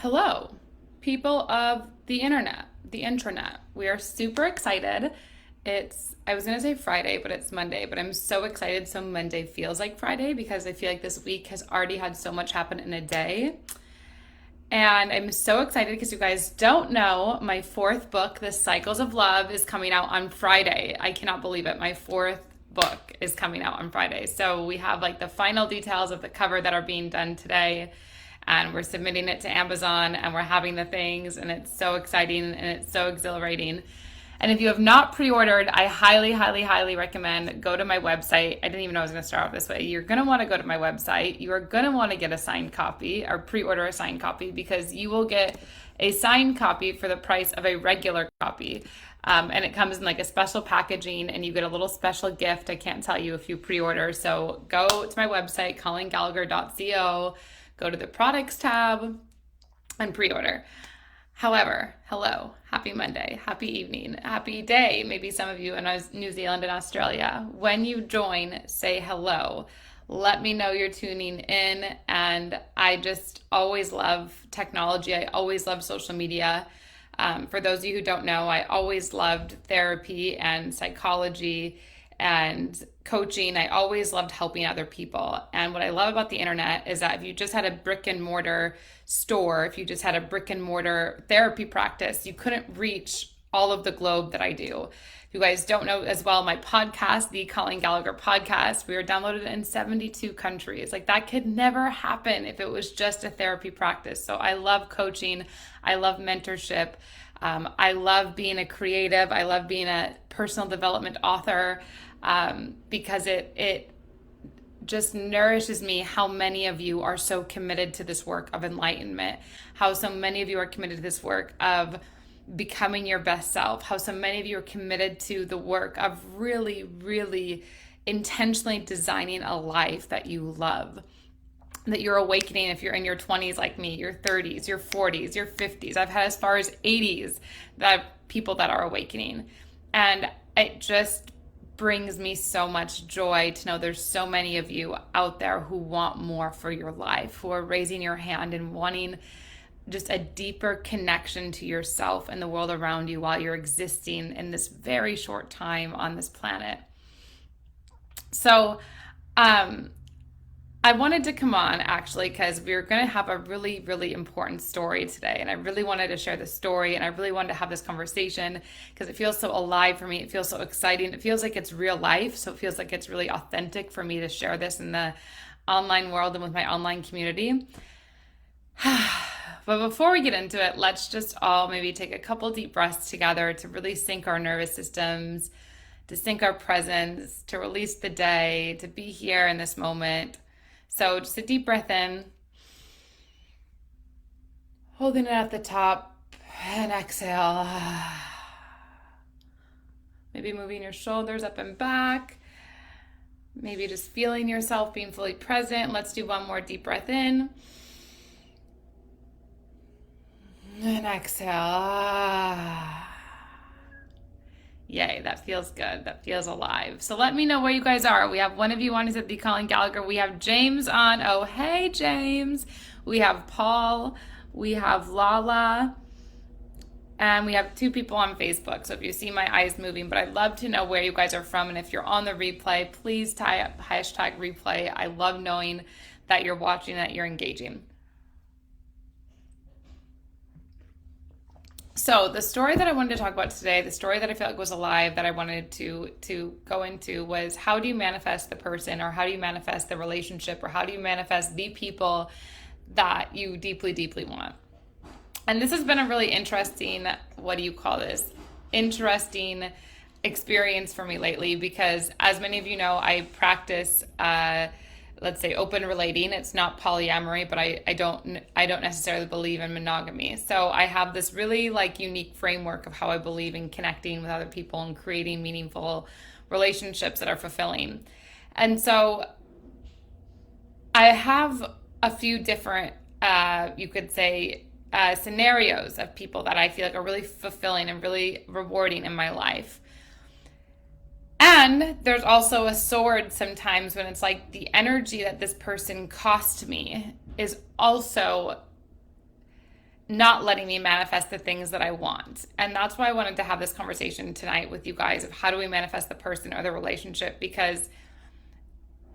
Hello, people of the internet, the intranet. We are super excited. I was going to say Friday, but it's Monday, but I'm so excited. So Monday feels like Friday because I feel like this week has already had so much happen in a day. And I'm so excited because you guys don't know my fourth book, The Cycles of Love, is coming out on Friday. I cannot believe it. My fourth book is coming out on Friday. So we have like the final details of the cover that are being done today. And we're submitting it to Amazon and we're having the things. And it's so exciting and it's so exhilarating. And if you have not pre-ordered, I highly, highly, highly recommend go to my website. I didn't even know I was going to start off this way. You're going to want to go to my website. You are going to want to get a signed copy or pre-order a signed copy because you will get a signed copy for the price of a regular copy. And it comes in like a special packaging and you get a little special gift. I can't tell you if you pre-order. So go to my website, colleengallagher.co, go to the products tab and pre-order. However, hello, happy Monday, happy evening, happy day. Maybe some of you in New Zealand and Australia. When you join, say hello. Let me know you're tuning in. And I just always love technology. I always love social media. For those of you who don't know, I always loved therapy and psychology and coaching. I always loved helping other people. And what I love about the internet is that if you just had a brick and mortar store, if you just had a brick and mortar therapy practice, you couldn't reach all of the globe that I do. If you guys don't know as well, my podcast, the Colleen Gallagher podcast, we are downloaded in 72 countries. Like that could never happen if it was just a therapy practice. So I love coaching. I love mentorship. I love being a creative. I love being a personal development author because it just nourishes me how many of you are so committed to this work of enlightenment, how so many of you are committed to this work of becoming your best self, how so many of you are committed to the work of really, really intentionally designing a life that you love, that you're awakening if you're in your 20s like me, your 30s, your 40s, your 50s. I've had as far as 80s that people that are awakening. And it just brings me so much joy to know there's so many of you out there who want more for your life, who are raising your hand and wanting just a deeper connection to yourself and the world around you while you're existing in this very short time on this planet. So, I wanted to come on actually because we were going to have a really, really important story today. And I really wanted to share the story and I really wanted to have this conversation because it feels so alive for me. It feels so exciting. It feels like it's real life. So it feels like it's really authentic for me to share this in the online world and with my online community. But before we get into it, let's just all maybe take a couple deep breaths together to really sync our nervous systems, to sync our presence, to release the day, to be here in this moment. So just a deep breath in, holding it at the top, and exhale. Maybe moving your shoulders up and back. Maybe just feeling yourself being fully present. Let's do one more deep breath in. And exhale. Yay, that feels good. That feels alive. So let me know where you guys are. We have one of you on is at the Colleen Gallagher. We have James on. Oh, hey, James. We have Paul. We have Lala. And we have 2 people on Facebook. So if you see my eyes moving, but I'd love to know where you guys are from. And if you're on the replay, please tie up hashtag replay. I love knowing that you're watching, that you're engaging. So the story that I wanted to talk about today, the story that I feel like was alive that I wanted to go into was how do you manifest the person or how do you manifest the relationship or how do you manifest the people that you deeply, deeply want? And this has been a really interesting, what do you call this? Interesting experience for me lately because as many of you know, I practice let's say open relating. It's not polyamory, but I don't necessarily believe in monogamy. So I have this really like unique framework of how I believe in connecting with other people and creating meaningful relationships that are fulfilling. And so I have a few different, you could say, scenarios of people that I feel like are really fulfilling and really rewarding in my life. And there's also a sword sometimes when it's like the energy that this person cost me is also not letting me manifest the things that I want. And that's why I wanted to have this conversation tonight with you guys of how do we manifest the person or the relationship, because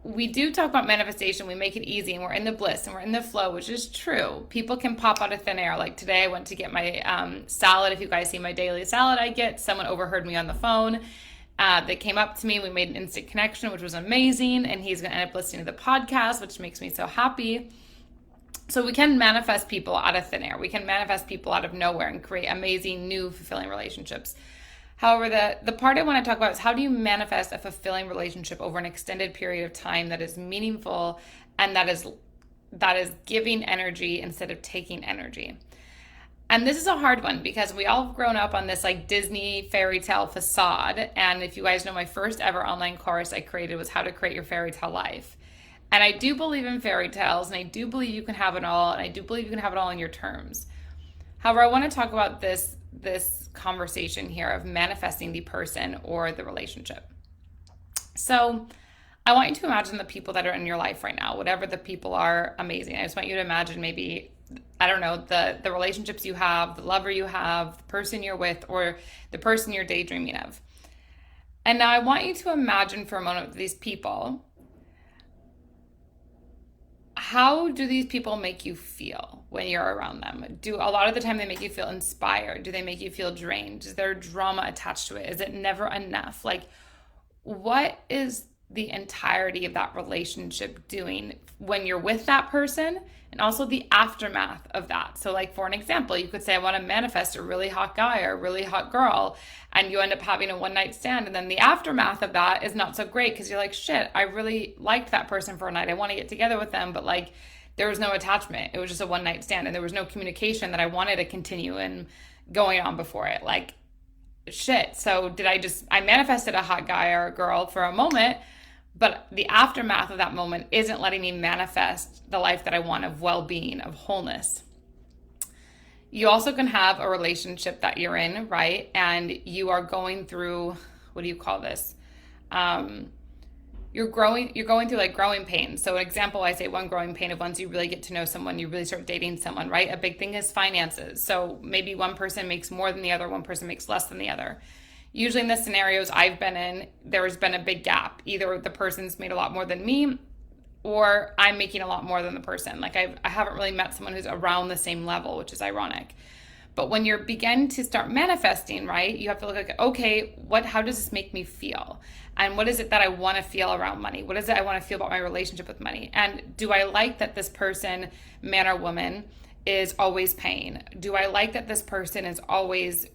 we do talk about manifestation, we make it easy, and we're in the bliss and we're in the flow, which is true. People can pop out of thin air. Like today I went to get my salad. If you guys see my daily salad I get, someone overheard me on the phone. They came up to me, we made an instant connection, which was amazing, and he's gonna end up listening to the podcast, which makes me so happy. So we can manifest people out of thin air. We can manifest people out of nowhere and create amazing, new, fulfilling relationships. However, the part I want to talk about is how do you manifest a fulfilling relationship over an extended period of time that is meaningful and that is giving energy instead of taking energy. And this is a hard one because we all have grown up on this like Disney fairy tale facade. And if you guys know, my first ever online course I created was how to create your fairy tale life. And I do believe in fairy tales, and I do believe you can have it all, and I do believe you can have it all on your terms. However, I want to talk about this conversation here of manifesting the person or the relationship. So I want you to imagine the people that are in your life right now, whatever the people are, amazing. I just want you to imagine maybe, I don't know, the relationships you have, the lover you have, the person you're with, or the person you're daydreaming of. And now I want you to imagine for a moment these people. How do these people make you feel when you're around them? Do a lot of the time they make you feel inspired? Do they make you feel drained? Is there drama attached to it? Is it never enough? Like, what is the entirety of that relationship doing when you're with that person, and also the aftermath of that? So like, for an example, you could say, I want to manifest a really hot guy or a really hot girl, and you end up having a one night stand, and then the aftermath of that is not so great because you're like, shit, I really liked that person for a night. I want to get together with them, but like there was no attachment. It was just a one night stand, and there was no communication that I wanted to continue and going on before it. Like, shit. So I manifested a hot guy or a girl for a moment, but the aftermath of that moment isn't letting me manifest the life that I want of well-being, of wholeness. You also can have a relationship that you're in, right? And you are going through, what do you call this? You're going through like growing pains. So an example, I say one growing pain of once you really get to know someone, you really start dating someone, right? A big thing is finances. So maybe one person makes more than the other, one person makes less than the other. Usually in the scenarios I've been in, there's been a big gap. Either the person's made a lot more than me, or I'm making a lot more than the person. Like I haven't really met someone who's around the same level, which is ironic. But when you're begin to start manifesting, right, you have to look like, okay, how does this make me feel? And what is it that I want to feel around money? What is it I want to feel about my relationship with money? And do I like that this person, man or woman, is always paying? Do I like that this person is always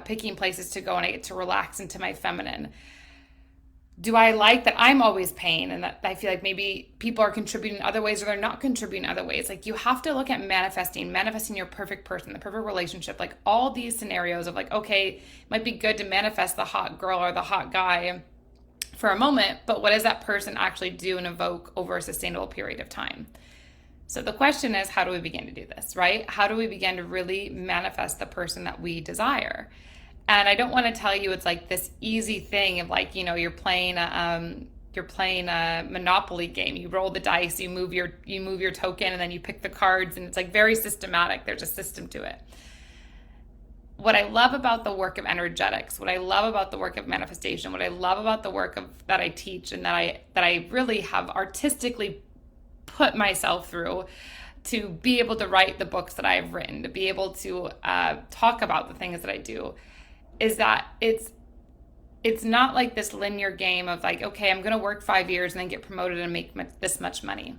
picking places to go and I get to relax into my feminine? Do I like that I'm always paying and that I feel like maybe people are contributing in other ways or they're not contributing in other ways? Like, you have to look at manifesting your perfect person, the perfect relationship, like all these scenarios of like, okay, it might be good to manifest the hot girl or the hot guy for a moment, but what does that person actually do and evoke over a sustainable period of time? So the question is, how do we begin to do this, right? How do we begin to really manifest the person that we desire? And I don't want to tell you it's like this easy thing of like, you're playing a Monopoly game. You roll the dice, you move your token, and then you pick the cards, and it's like very systematic. There's a system to it. What I love about the work of energetics, what I love about the work of manifestation, what I love about the work that I teach and that I really have artistically put myself through to be able to write the books that I've written, to be able to talk about the things that I do, is that it's not like this linear game of like, okay, I'm going to work 5 years and then get promoted and make this much money.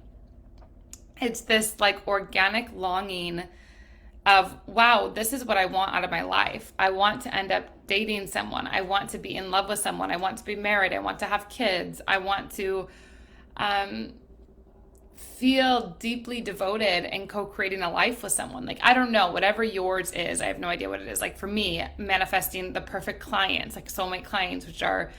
It's this like organic longing of, wow, this is what I want out of my life. I want to end up dating someone. I want to be in love with someone. I want to be married. I want to have kids. I want to feel deeply devoted and co-creating a life with someone. Like, I don't know, whatever yours is, I have no idea what it is. Like for me, manifesting the perfect clients, like soulmate clients, which are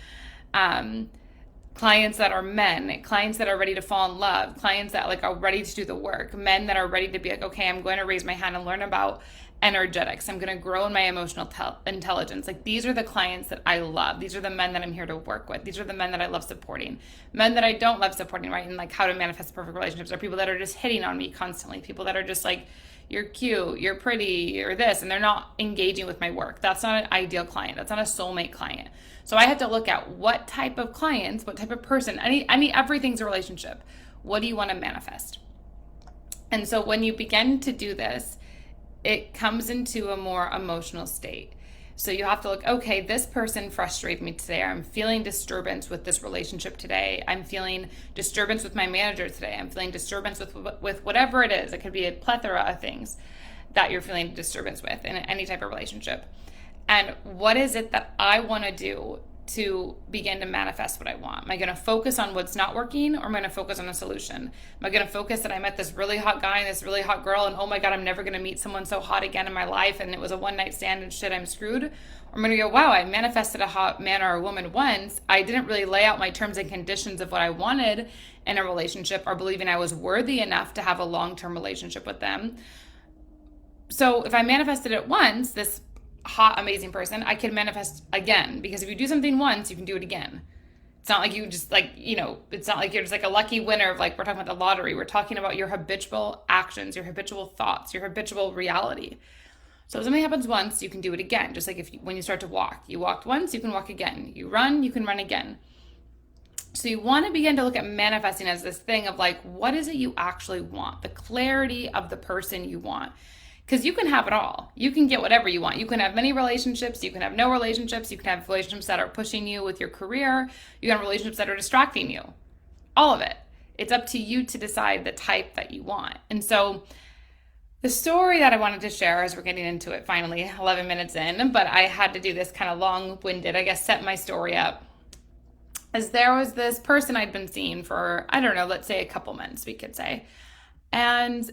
clients that are men, clients that are ready to fall in love, clients that like are ready to do the work, men that are ready to be like, okay, I'm going to raise my hand and learn about energetics. I'm going to grow in my emotional intelligence. Like, these are the clients that I love. These are the men that I'm here to work with. These are the men that I love supporting. Men that I don't love supporting, right? And like how to manifest perfect relationships are people that are just hitting on me constantly. People that are just like, you're cute, you're pretty, you're this, and they're not engaging with my work. That's not an ideal client. That's not a soulmate client. So I had to look at what type of clients, what type of person, everything's a relationship. What do you want to manifest? And so when you begin to do this, it comes into a more emotional state. So you have to look, okay, this person frustrated me today. I'm feeling disturbance with this relationship today. I'm feeling disturbance with my manager today. I'm feeling disturbance with whatever it is. It could be a plethora of things that you're feeling disturbance with in any type of relationship. And what is it that I want to do to begin to manifest what I want? Am I going to focus on what's not working, or am I going to focus on a solution? Am I going to focus that I met this really hot guy and this really hot girl, and oh my God, I'm never going to meet someone so hot again in my life, and it was a one-night stand and shit, I'm screwed? Or I'm going to go, wow, I manifested a hot man or a woman once. I didn't really lay out my terms and conditions of what I wanted in a relationship, or believing I was worthy enough to have a long-term relationship with them. So if I manifested it once, this hot, amazing person, I can manifest again, because if you do something once, you can do it again. It's not like you just like, it's not like you're just like a lucky winner of like, we're talking about the lottery. We're talking about your habitual actions, your habitual thoughts, your habitual reality. So if something happens once, you can do it again. Just like when you start to walk, you walked once, you can walk again. You run, you can run again. So you want to begin to look at manifesting as this thing of like, what is it you actually want? The clarity of the person you want. Because you can have it all. You can get whatever you want. You can have many relationships. You can have no relationships. You can have relationships that are pushing you with your career. You can have relationships that are distracting you. All of it. It's up to you to decide the type that you want. And so the story that I wanted to share, as we're getting into it finally, 11 minutes in, but I had to do this kind of long-winded, I guess, set my story up, as there was this person I'd been seeing for, I don't know, let's say a couple months, we could say. And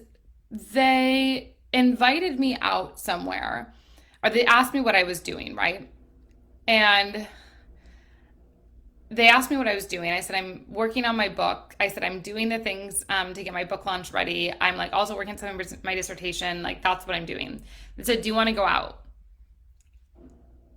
they invited me out somewhere, or they asked me what I was doing, right? And they asked me what I was doing. I said, I'm working on my book. I said, I'm doing the things to get my book launch ready. I'm like also working on my dissertation. Like, that's what I'm doing. They said, do you want to go out?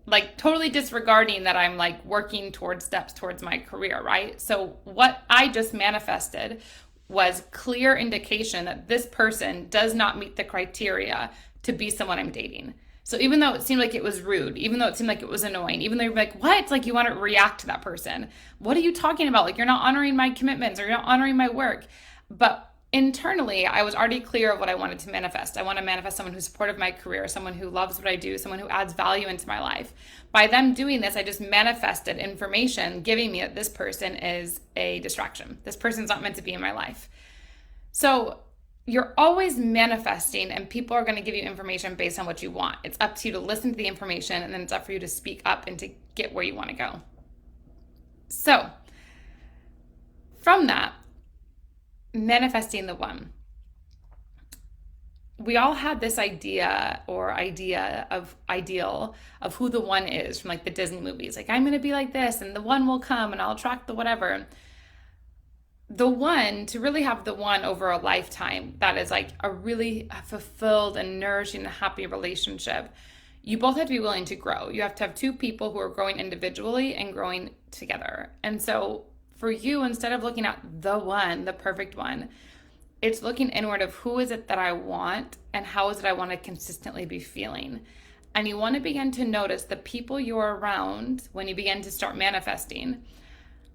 Like, totally disregarding that I'm like working towards steps towards my career, right? So what I just manifested was clear indication that this person does not meet the criteria to be someone I'm dating. So even though it seemed like it was rude, even though it seemed like it was annoying, even though you're like, what? It's like you want to react to that person. What are you talking about? Like, you're not honoring my commitments, or you're not honoring my work. But internally, I was already clear of what I wanted to manifest. I want to manifest someone who's supportive of my career, someone who loves what I do, someone who adds value into my life. By them doing this, I just manifested information giving me that this person is a distraction. This person's not meant to be in my life. So you're always manifesting, and people are going to give you information based on what you want. It's up to you to listen to the information, and then it's up for you to speak up and to get where you want to go. So from that, manifesting the one. We all had this idea of ideal of who the one is from like the Disney movies. Like, I'm going to be like this, and the one will come, and I'll attract the whatever. The one, to really have the one over a lifetime, that is like a really fulfilled and nourishing and happy relationship, you both have to be willing to grow. You have to have two people who are growing individually and growing together. And so for you, instead of looking at the one, the perfect one, it's looking inward of who is it that I want, and how is it I want to consistently be feeling. And you want to begin to notice the people you're around when you begin to start manifesting.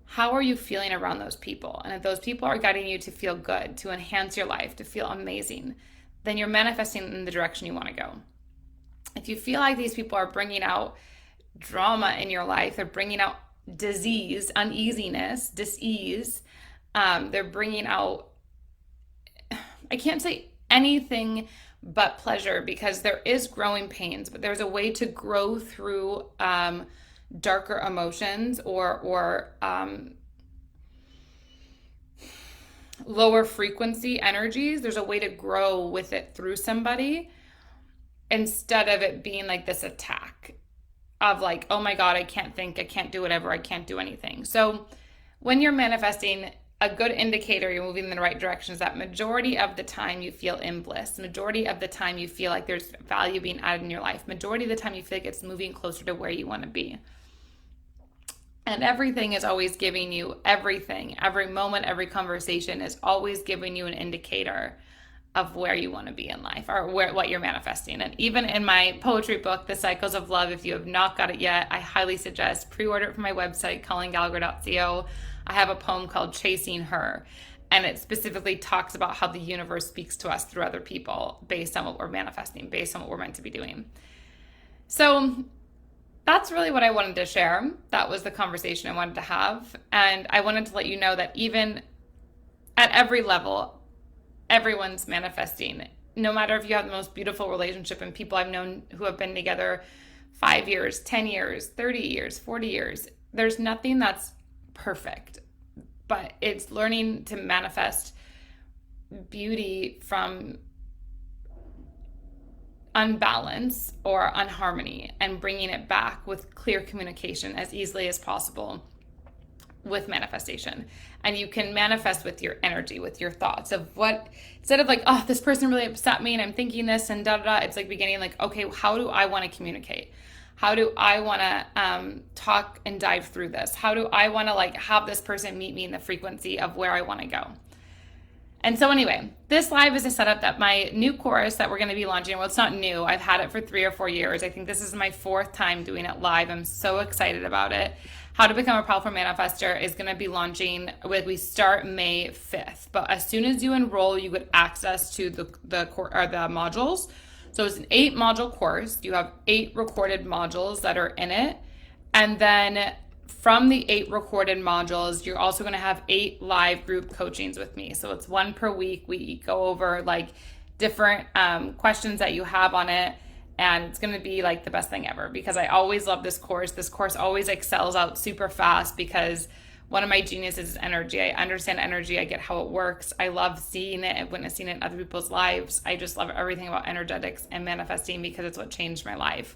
How are you feeling around those people? And if those people are guiding you to feel good, to enhance your life, to feel amazing, then you're manifesting in the direction you want to go. If you feel like these people are bringing out drama in your life, they're bringing out disease, uneasiness, dis-ease, they're bringing out, I can't say anything but pleasure, because there is growing pains, but there's a way to grow through darker emotions or lower frequency energies. There's a way to grow with it through somebody, instead of it being like this attack of like, oh my God, I can't think, I can't do whatever, I can't do anything. So when you're manifesting, a good indicator you're moving in the right direction is that majority of the time you feel in bliss. Majority of the time you feel like there's value being added in your life. Majority of the time you feel like it's moving closer to where you want to be. And everything is always giving you everything. Every moment, every conversation is always giving you an indicator of where you want to be in life or what you're manifesting. And even in my poetry book, The Cycles of Love, if you have not got it yet, I highly suggest pre-order it from my website, colleengallagher.co. I have a poem called Chasing Her, and it specifically talks about how the universe speaks to us through other people based on what we're manifesting, based on what we're meant to be doing. So that's really what I wanted to share. That was the conversation I wanted to have. And I wanted to let you know that even at every level, everyone's manifesting. No matter if you have the most beautiful relationship, and people I've known who have been together 5 years, 10 years, 30 years, 40 years, there's nothing that's perfect, but it's learning to manifest beauty from unbalance or unharmony and bringing it back with clear communication as easily as possible with manifestation. And you can manifest with your energy, with your thoughts of what, instead of like, oh, this person really upset me and I'm thinking this and da da da, it's like beginning like, okay, how do I want to communicate? How do I want to talk and dive through this? How do I want to like have this person meet me in the frequency of where I want to go? And so anyway, this live is a setup that my new course that we're going to be launching. Well, it's not new. I've had it for 3 or 4 years. I think this is my 4th time doing it live. I'm so excited about it. How to Become a Powerful Manifestor is going to be launching we start May 5th. But as soon as you enroll, you get access to the modules. So it's an 8-module course. You have 8 recorded modules that are in it. And then from the 8 recorded modules, you're also going to have 8 live group coachings with me. So it's 1 per week. We go over like different questions that you have on it. And it's going to be like the best thing ever because I always love this course. This course always excels out super fast because one of my geniuses is energy. I understand energy. I get how it works. I love seeing it and witnessing it in other people's lives. I just love everything about energetics and manifesting because it's what changed my life.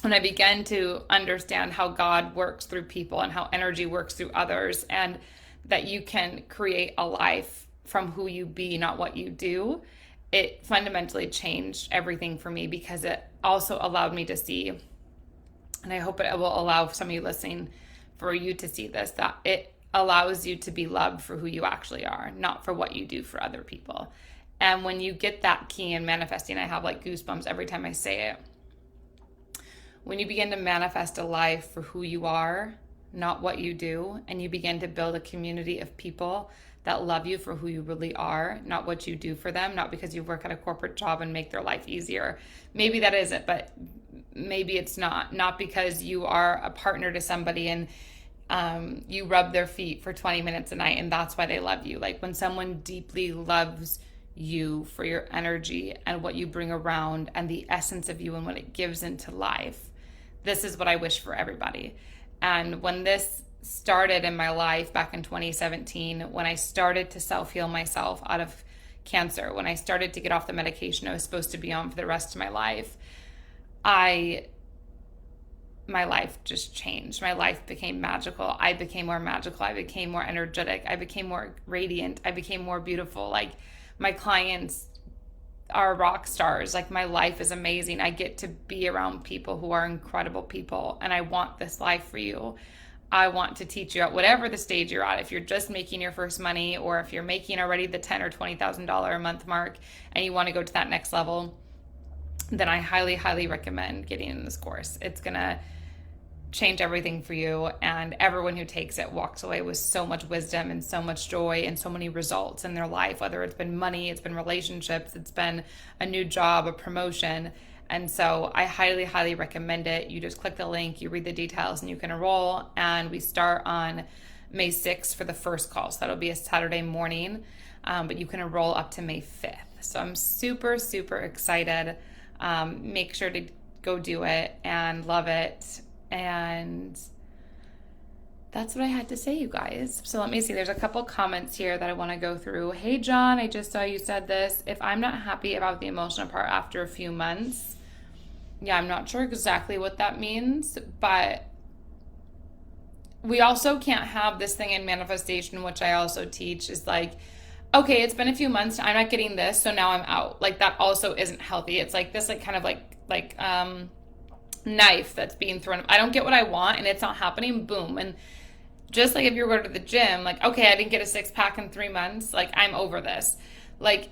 When I began to understand how God works through people and how energy works through others, and that you can create a life from who you be, not what you do, it fundamentally changed everything for me because it also allowed me to see, and I hope it will allow some of you listening for you to see this, that it allows you to be loved for who you actually are, not for what you do for other people. And when you get that key in manifesting, I have like goosebumps every time I say it. When you begin to manifest a life for who you are, not what you do, and you begin to build a community of people that love you for who you really are, not what you do for them, not because you work at a corporate job and make their life easier. Maybe that is it, but maybe it's not. Not because you are a partner to somebody and you rub their feet for 20 minutes a night and that's why they love you. Like when someone deeply loves you for your energy and what you bring around and the essence of you and what it gives into life. This is what I wish for everybody. And when this started in my life back in 2017, when I started to self-heal myself out of cancer, when I started to get off the medication I was supposed to be on for the rest of my life, my life just changed. My life became magical. I became more magical. I became more energetic. I became more radiant. I became more beautiful. Like my clients are rock stars. Like my life is amazing. I get to be around people who are incredible people, and I want this life for you. I want to teach you at whatever the stage you're at. If you're just making your first money, or if you're making already the $10,000 or $20,000 a month mark and you want to go to that next level, then I highly, highly recommend getting in this course. It's going to change everything for you, and everyone who takes it walks away with so much wisdom and so much joy and so many results in their life, whether it's been money, it's been relationships, it's been a new job, a promotion. And so I highly, highly recommend it. You just click the link, you read the details, and you can enroll. And we start on May 6th for the first call. So that'll be a Saturday morning, but you can enroll up to May 5th. So I'm super, super excited. Make sure to go do it and love it. And that's what I had to say, you guys. So let me see. There's a couple comments here that I want to go through. Hey, John, I just saw you said this. If I'm not happy about the emotional part after a few months, yeah, I'm not sure exactly what that means, but we also can't have this thing in manifestation, which I also teach, is like, okay, it's been a few months, I'm not getting this, so now I'm out. Like that also isn't healthy. It's like this, like kind of like knife that's being thrown. I don't get what I want and it's not happening, boom. And just like if you were to go to the gym, like, okay, I didn't get a six pack in 3 months, like I'm over this. Like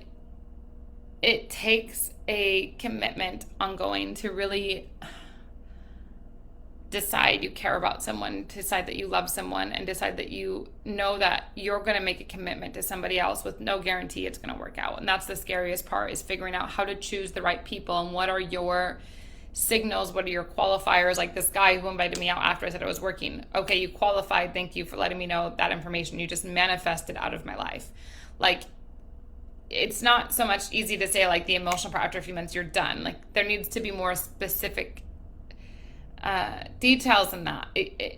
it takes a commitment ongoing to really decide you care about someone, decide that you love someone, and decide that you know that you're going to make a commitment to somebody else with no guarantee it's going to work out. And that's the scariest part, is figuring out how to choose the right people and what are your signals, what are your qualifiers. Like this guy who invited me out after I said I was working. Okay, you qualified. Thank you for letting me know that information. You just manifested out of my life. Like it's not so much easy to say like the emotional part after a few months you're done. Like there needs to be more specific details in that.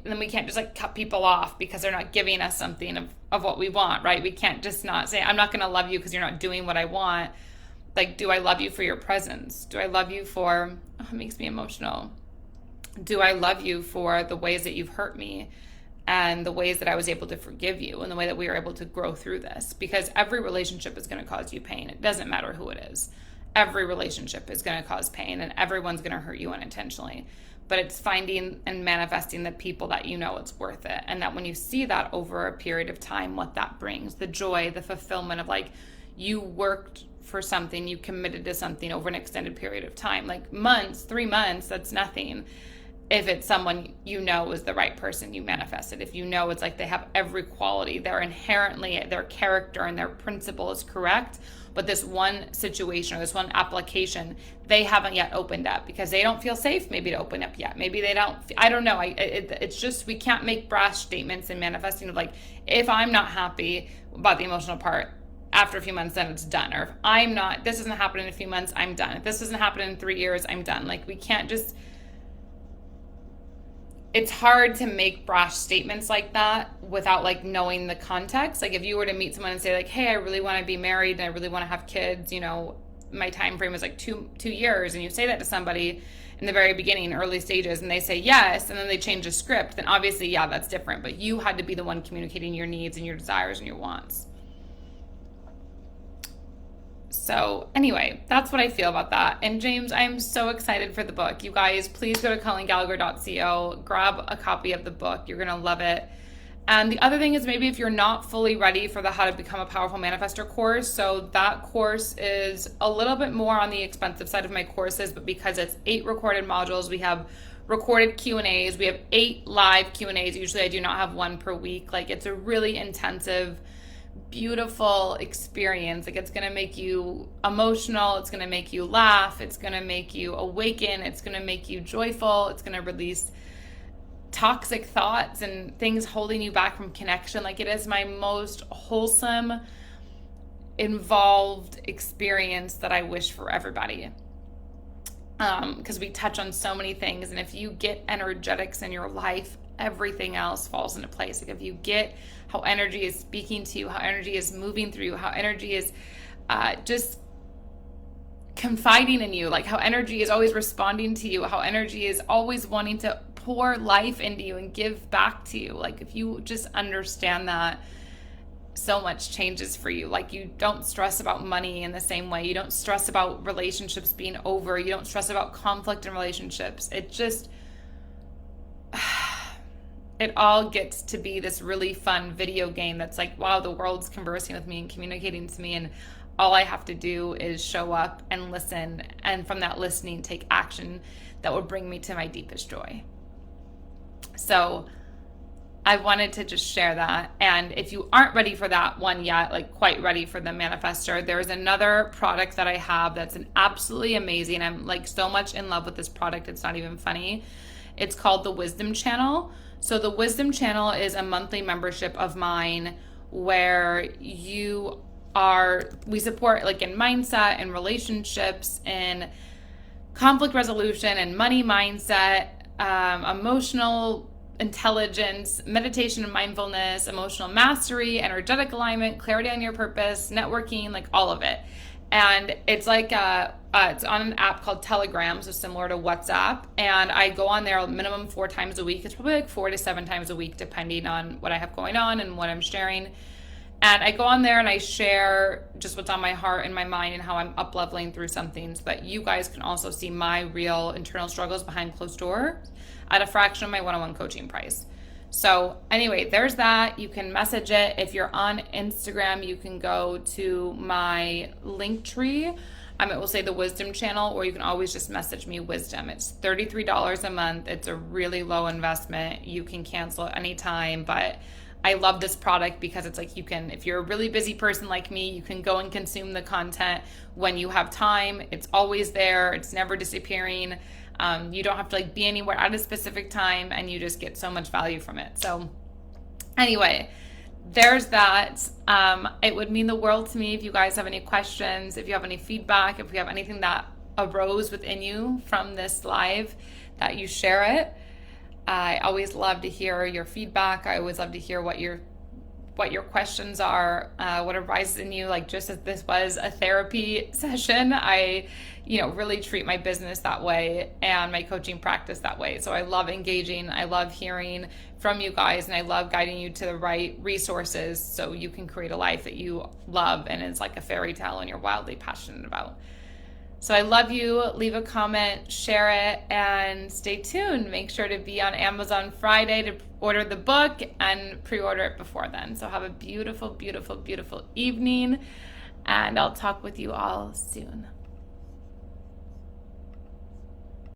Then we can't just like cut people off because they're not giving us something of what we want, right? We can't just not say, I'm not going to love you because you're not doing what I want. Like, do I love you for your presence? Do I love you for, oh, it makes me emotional. Do I love you for the ways that you've hurt me and the ways that I was able to forgive you and the way that we were able to grow through this? Because every relationship is going to cause you pain. It doesn't matter who it is. Every relationship is going to cause pain and everyone's going to hurt you unintentionally. But it's finding and manifesting the people that you know it's worth it. And that when you see that over a period of time, what that brings, the joy, the fulfillment of like, you worked for something, you committed to something over an extended period of time, like months, 3 months, that's nothing. If it's someone you know is the right person you manifested, if you know it's like they have every quality, they're inherently, their character and their principle is correct, but this one situation or this one application, they haven't yet opened up because they don't feel safe maybe to open up yet. Maybe they don't, I don't know. It's just, we can't make brash statements in manifesting of like, if I'm not happy about the emotional part, after a few months, then it's done. Or if I'm not, this doesn't happen in a few months, I'm done. If this doesn't happen in 3 years, I'm done. Like we can't just, it's hard to make brash statements like that without like knowing the context. Like if you were to meet someone and say like, hey, I really want to be married and I really want to have kids, you know, my time frame is like two years. And you say that to somebody in the very beginning, early stages, and they say yes, and then they change the script, then obviously, yeah, that's different. But you had to be the one communicating your needs and your desires and your wants. So anyway, that's what I feel about that. And James, I am so excited for the book. You guys, please go to colleengallagher.co, grab a copy of the book. You're going to love it. And the other thing is maybe if you're not fully ready for the How to Become a Powerful Manifestor course, so that course is a little bit more on the expensive side of my courses, but because it's 8 recorded modules, we have recorded Q&As, we have 8 live Q&As. Usually I do not have one per week. Like it's a really intensive, beautiful experience. Like it's going to make you emotional, it's going to make you laugh, it's going to make you awaken, it's going to make you joyful, it's going to release toxic thoughts and things holding you back from connection. Like it is my most wholesome, involved experience that I wish for everybody. Because we touch on so many things, and if you get energetics in your life, everything else falls into place. Like if you get how energy is speaking to you, how energy is moving through you, how energy is just confiding in you, like how energy is always responding to you, how energy is always wanting to pour life into you and give back to you. Like if you just understand that, so much changes for you. Like you don't stress about money in the same way. You don't stress about relationships being over. You don't stress about conflict in relationships. It just, it all gets to be this really fun video game that's like, wow, the world's conversing with me and communicating to me, and all I have to do is show up and listen, and from that listening, take action that would bring me to my deepest joy. So I wanted to just share that. And if you aren't ready for that one yet, like quite ready for the manifestor, there's another product that I have that's an absolutely amazing. I'm like so much in love with this product, it's not even funny. It's called the Wisdom Channel. So the Wisdom Channel is a monthly membership of mine where we support like in mindset and relationships and conflict resolution and money mindset, emotional intelligence, meditation and mindfulness, emotional mastery, energetic alignment, clarity on your purpose, networking, like all of it. And it's like it's on an app called Telegram, so similar to WhatsApp. And I go on there minimum 4 times a week. It's probably like 4 to 7 times a week, depending on what I have going on and what I'm sharing. And I go on there and I share just what's on my heart and my mind and how I'm up leveling through some things. But you guys can also see my real internal struggles behind closed doors at a fraction of my one-on-one coaching price. So anyway, there's that. You can message it. If you're on Instagram, you can go to my link tree. It will say the Wisdom channel, or you can always just message me Wisdom. It's $33 a month. It's a really low investment. You can cancel at any time, but I love this product because it's like you can, if you're a really busy person like me, you can go and consume the content when you have time. It's always there. It's never disappearing. You don't have to like be anywhere at a specific time, and you just get so much value from it. So anyway, there's that. It would mean the world to me if you guys have any questions, if you have any feedback, if you have anything that arose within you from this live, that you share it. I always love to hear your feedback. I always love to hear what your questions are, what arises in you. Like, just as this was a therapy session, I really treat my business that way and my coaching practice that way. So I love engaging. I love hearing from you guys, and I love guiding you to the right resources so you can create a life that you love and it's like a fairy tale and you're wildly passionate about. So I love you. Leave a comment, share it, and stay tuned. Make sure to be on Amazon Friday to order the book and pre-order it before then. So have a beautiful, beautiful, beautiful evening, and I'll talk with you all soon.